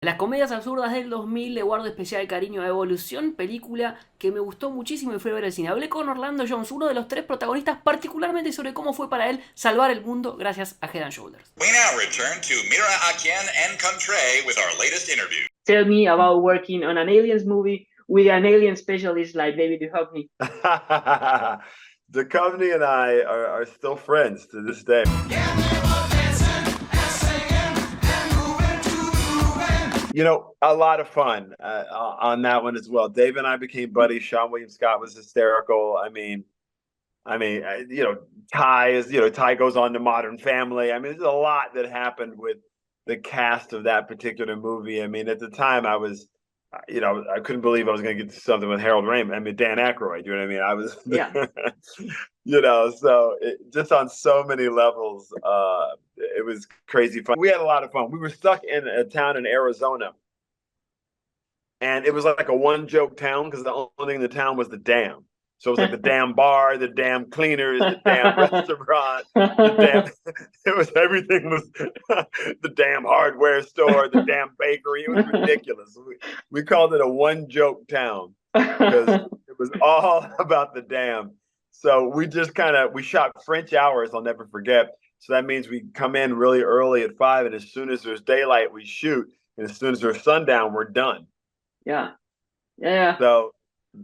Las comedias absurdas del 2000 le guardo especial cariño a Evolución, película que me gustó muchísimo y fui a ver al cine. Hablé con Orlando Jones, uno de los tres protagonistas, particularmente sobre cómo fue para él salvar el mundo gracias a Head and Shoulders. We now return to Mira Akian and Contre with our latest interview. Tell me about working on an aliens movie with an alien specialist like David Duchovny. Duchovny and I are still friends to this day. You know, a lot of fun on that one as well. Dave and I became buddies. Sean William Scott was hysterical. You know, Ty goes on to Modern Family. I mean, there's a lot that happened with the cast of that particular movie. I mean, at the time I was, I couldn't believe I was going to get to something with Harold Ramis. I mean, Dan Aykroyd, you know what I mean? I was, Yeah. So just on so many levels, it was crazy fun. We had a lot of fun. We were stuck in a town in Arizona, and it was like a one joke town because the only thing in the town was the dam. So it was like the damn bar, the damn cleaners, the damn restaurant, it was everything was the damn hardware store, the damn bakery. It was ridiculous. We called it a one joke town because it was all about the dam. So we just we shot French hours, I'll never forget. So that means we come in really early at 5, and as soon as there's daylight, we shoot. And as soon as there's sundown, we're done. Yeah. Yeah. So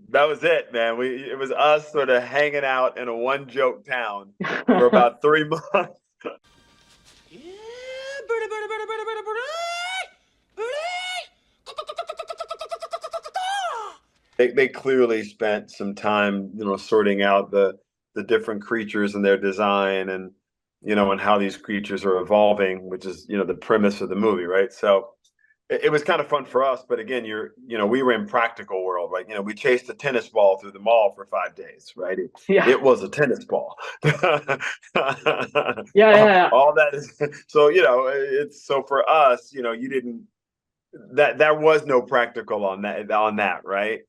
that was it, man. It was us sort of hanging out in a one joke town for about 3 months. They clearly spent some time, sorting out the different creatures and their design, and and how these creatures are evolving, which is the premise of the movie, right? So it was kind of fun for us, but again, we were in practical world, right? We chased a tennis ball through the mall for 5 days, right? It was a tennis ball. Yeah. All that is so. It's so for us. You didn't. There was no practical on that, right?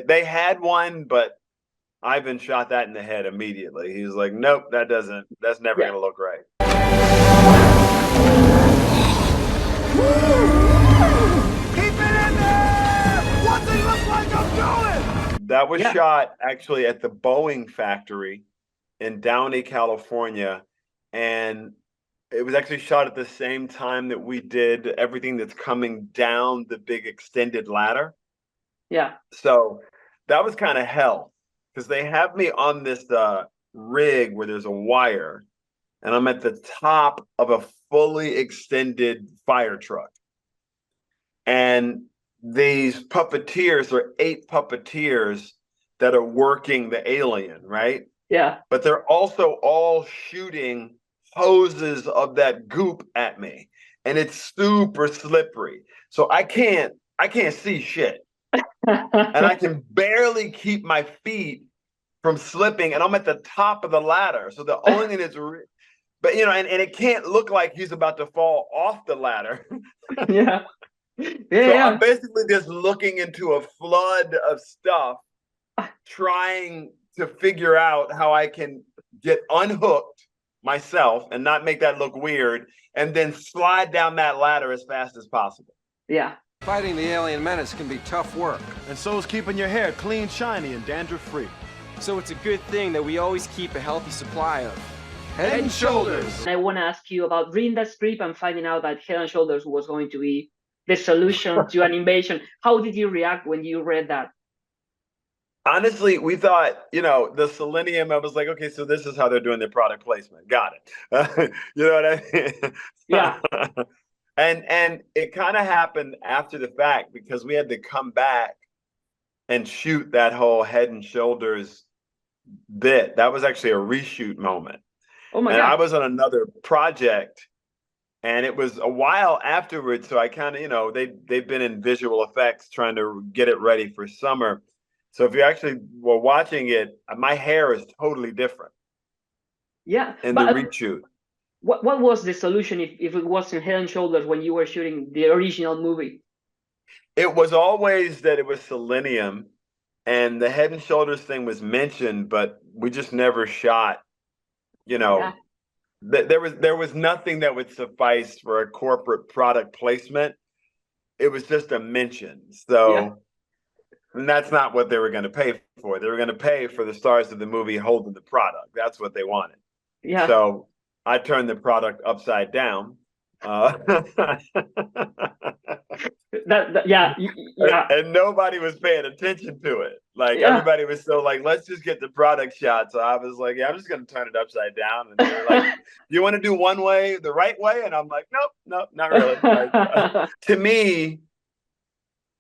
They had one, but Ivan shot that in the head immediately. He was like, "Nope, that's never gonna look right." Keep it in there! What's it look like I'm doing? That was shot actually at the Boeing factory in Downey, California, and it was actually shot at the same time that we did everything that's coming down the big extended ladder. Yeah. So that was kind of hell because they have me on this rig where there's a wire, and I'm at the top of a fully extended fire truck. And these puppeteers are 8 puppeteers that are working the alien, right? Yeah. But they're also all shooting hoses of that goop at me, and it's super slippery. So I can't see shit. And I can barely keep my feet from slipping, and I'm at the top of the ladder. So the only thing that's but and it can't look like he's about to fall off the ladder. Yeah. So I'm basically just looking into a flood of stuff, trying to figure out how I can get unhooked myself and not make that look weird, and then slide down that ladder as fast as possible. Yeah. Fighting the alien menace can be tough work. And so is keeping your hair clean, shiny, and dandruff-free. So it's a good thing that we always keep a healthy supply of Head and Shoulders. I want to ask you about reading that script and finding out that Head and Shoulders was going to be the solution to an invasion. How did you react when you read that? Honestly, we thought, the selenium, I was like, okay, so this is how they're doing their product placement. Got it. You know what I mean? Yeah. And it kind of happened after the fact because we had to come back and shoot that whole Head and Shoulders bit. That was actually a reshoot moment. Oh my God. God. I was on another project, and it was a while afterwards. So I kind of, they've been in visual effects trying to get it ready for summer. So if you actually were watching it, my hair is totally different. Yeah. In the reshoot. What was the solution if it wasn't Head and Shoulders when you were shooting the original movie? It was always that it was selenium, and the Head and Shoulders thing was mentioned, but we just never shot, there was nothing that would suffice for a corporate product placement. it was just a mention. So and that's not what they were going to pay for. They were going to pay for the stars of the movie holding the product. That's what they wanted. Yeah. So I turned the product upside down. Yeah. And nobody was paying attention to it. Like everybody was still like, let's just get the product shot. So I was like, yeah, I'm just going to turn it upside down. And they're like, you want to do one way, the right way? And I'm like, nope, not really. Like, to me,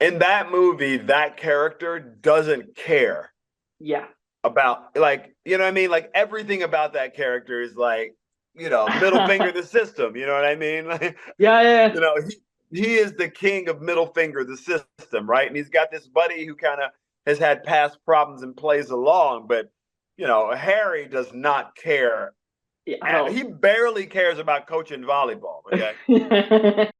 in that movie, that character doesn't care. Yeah. About, like, you know what I mean? Like, everything about that character is like, you know, middle finger the system. You know what I mean? Like, yeah. You know, he is the king of middle finger the system, right? And he's got this buddy who kind of has had past problems and plays along. But, you know, Harry does not care. He barely cares about coaching volleyball. Okay.